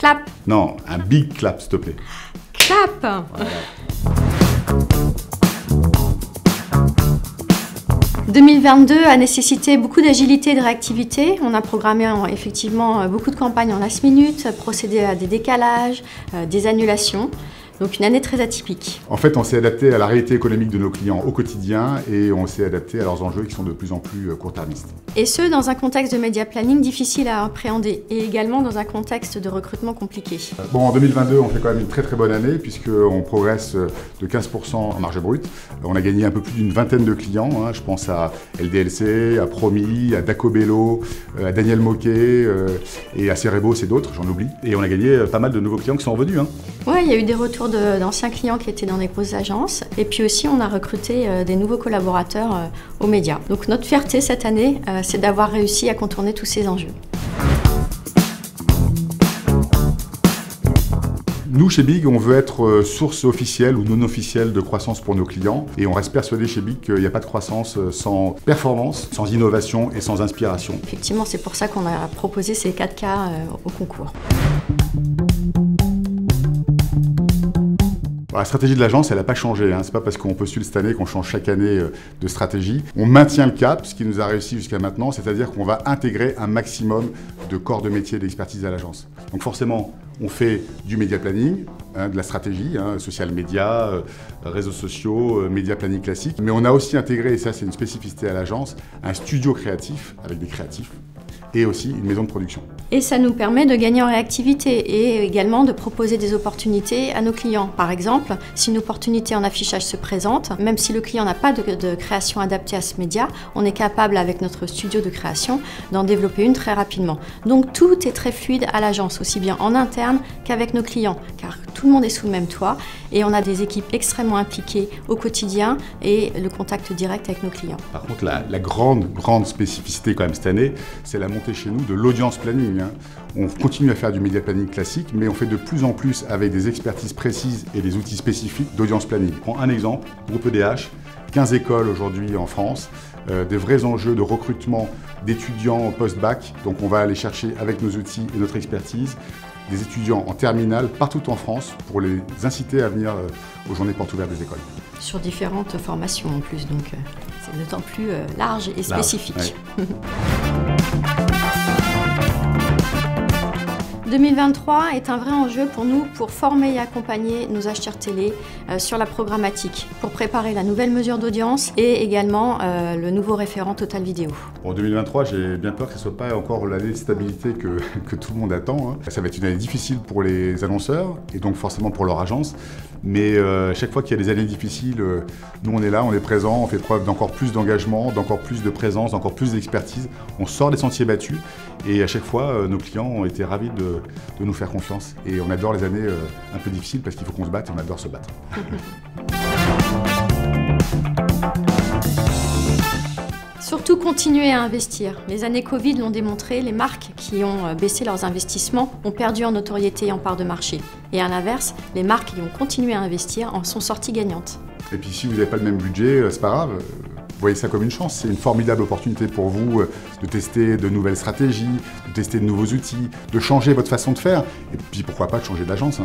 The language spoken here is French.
Clap. Non, un big clap, s'il te plaît. Clap. Voilà. 2022 a nécessité beaucoup d'agilité et de réactivité. On a programmé effectivement beaucoup de campagnes en last minute, procédé à des décalages, des annulations. Donc une année très atypique. En fait, on s'est adapté à la réalité économique de nos clients au quotidien et on s'est adapté à leurs enjeux qui sont de plus en plus court-termistes. Et ce, dans un contexte de média planning difficile à appréhender et également dans un contexte de recrutement compliqué. Bon, en 2022, on fait quand même une très bonne année puisqu'on progresse de 15% en marge brute. On a gagné un peu plus d'une vingtaine de clients. Je pense à LDLC, à Promi, à Dacobello, à Daniel Moquet et à Cerebos et d'autres, j'en oublie. Et on a gagné pas mal de nouveaux clients qui sont revenus. Oui, il y a eu des retours d'anciens clients qui étaient dans des grosses agences. Et puis aussi, on a recruté des nouveaux collaborateurs aux médias. Donc notre fierté cette année, c'est d'avoir réussi à contourner tous ces enjeux. Nous, chez Big, on veut être source officielle ou non officielle de croissance pour nos clients. Et on reste persuadé chez Big qu'il n'y a pas de croissance sans performance, sans innovation et sans inspiration. Effectivement, c'est pour ça qu'on a proposé ces 4K au concours. La stratégie de l'agence, elle n'a pas changé. C'est pas parce qu'on postule cette année qu'on change chaque année de stratégie. On maintient le cap, ce qui nous a réussi jusqu'à maintenant, c'est-à-dire qu'on va intégrer un maximum de corps de métier et d'expertise à l'agence. Donc forcément, on fait du média planning, de la stratégie, social media, réseaux sociaux, média planning classique. Mais on a aussi intégré, et ça c'est une spécificité à l'agence, un studio créatif avec des créatifs et aussi une maison de production. Et ça nous permet de gagner en réactivité et également de proposer des opportunités à nos clients. Par exemple, si une opportunité en affichage se présente, même si le client n'a pas de création adaptée à ce média, on est capable avec notre studio de création d'en développer une très rapidement. Donc tout est très fluide à l'agence, aussi bien en interne qu'avec nos clients, car tout le monde est sous le même toit et on a des équipes extrêmement impliquées au quotidien et le contact direct avec nos clients. Par contre, la grande spécificité quand même cette année, c'est la montée chez nous de l'audience planning. On continue à faire du média planning classique, mais on fait de plus en plus avec des expertises précises et des outils spécifiques d'audience planning. Je prends un exemple, groupe EDH, 15 écoles aujourd'hui en France, des vrais enjeux de recrutement d'étudiants post-bac. Donc on va aller chercher avec nos outils et notre expertise des étudiants en terminale partout en France pour les inciter à venir aux journées portes ouvertes des écoles. Sur différentes formations en plus, donc c'est d'autant plus large et spécifique. Ouais. 2023 est un vrai enjeu pour nous pour former et accompagner nos acheteurs télé sur la programmatique, pour préparer la nouvelle mesure d'audience et également le nouveau référent Total Vidéo. En 2023, j'ai bien peur que ce ne soit pas encore l'année de stabilité que tout le monde attend. Ça va être une année difficile pour les annonceurs et donc forcément pour leur agence. Mais chaque fois qu'il y a des années difficiles, nous on est là, on est présent, on fait preuve d'encore plus d'engagement, d'encore plus de présence, d'encore plus d'expertise. On sort des sentiers battus et à chaque fois, nos clients ont été ravis de nous faire confiance. Et on adore les années un peu difficiles parce qu'il faut qu'on se batte et on adore se battre. Surtout continuer à investir. Les années Covid l'ont démontré, les marques qui ont baissé leurs investissements ont perdu en notoriété et en part de marché. Et à l'inverse, les marques qui ont continué à investir en sont sorties gagnantes. Et puis si vous n'avez pas le même budget, c'est pas grave. Vous voyez ça comme une chance, c'est une formidable opportunité pour vous de tester de nouvelles stratégies, de tester de nouveaux outils, de changer votre façon de faire, et puis pourquoi pas de changer d'agence.